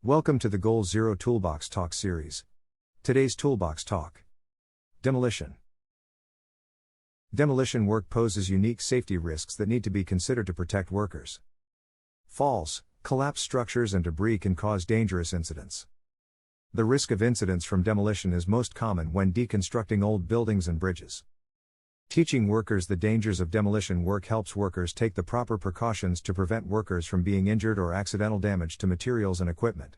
Welcome to the GoalZero Toolbox Talk series. Today's Toolbox Talk: Demolition. Demolition work poses unique safety risks that need to be considered to protect workers. Falls, collapsed structures, and debris can cause dangerous incidents. The risk of incidents from demolition is most common when deconstructing old buildings and bridges. Teaching workers the dangers of demolition work helps workers take the proper precautions to prevent workers from being injured or accidental damage to materials and equipment.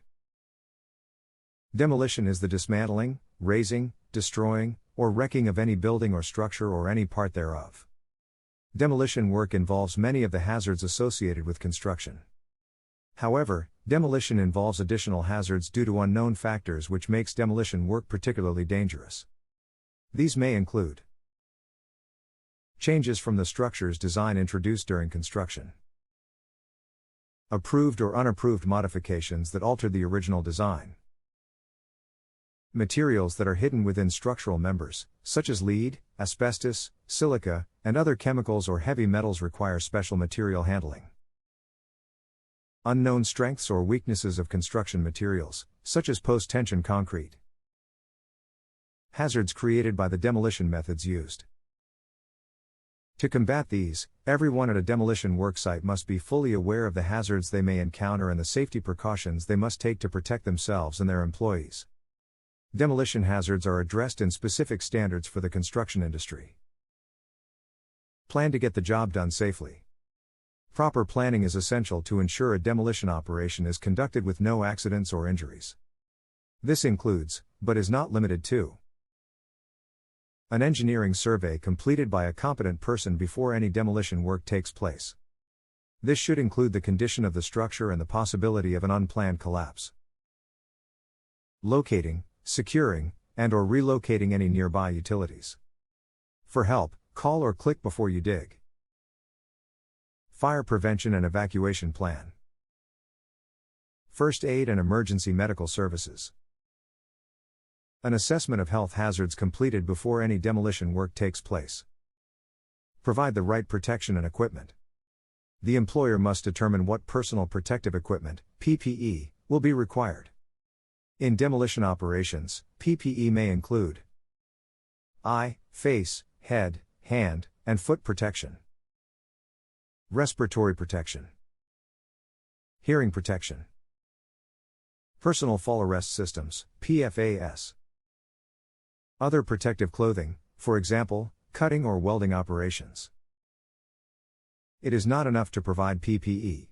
Demolition is the dismantling, razing, destroying, or wrecking of any building or structure or any part thereof. Demolition work involves many of the hazards associated with construction. However, demolition involves additional hazards due to unknown factors, which makes demolition work particularly dangerous. These may include changes from the structure's design introduced during construction, approved or unapproved modifications that alter the original design, materials that are hidden within structural members, such as lead, asbestos, silica, and other chemicals or heavy metals require special material handling. Unknown strengths or weaknesses of construction materials, such as post-tension concrete. Hazards created by the demolition methods used. To combat these, everyone at a demolition worksite must be fully aware of the hazards they may encounter and the safety precautions they must take to protect themselves and their employees. Demolition hazards are addressed in specific standards for the construction industry. Plan to get the job done safely. Proper planning is essential to ensure a demolition operation is conducted with no accidents or injuries. This includes, but is not limited to, an engineering survey completed by a competent person before any demolition work takes place. This should include the condition of the structure and the possibility of an unplanned collapse. Locating, securing, and/or relocating any nearby utilities. For help, call or click before you dig. Fire prevention and evacuation plan. First aid and emergency medical services. An assessment of health hazards completed before any demolition work takes place. Provide the right protection and equipment. The employer must determine what personal protective equipment, PPE, will be required. In demolition operations, PPE may include eye, face, head, hand, and foot protection, respiratory protection, hearing protection, personal fall arrest systems, PFAS. Other protective clothing, for example, cutting or welding operations. It is not enough to provide PPE.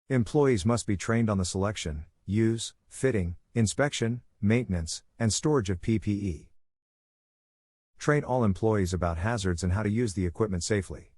Employees must be trained on the selection, use, fitting, inspection, maintenance, and storage of PPE. Train all employees about hazards and how to use the equipment safely.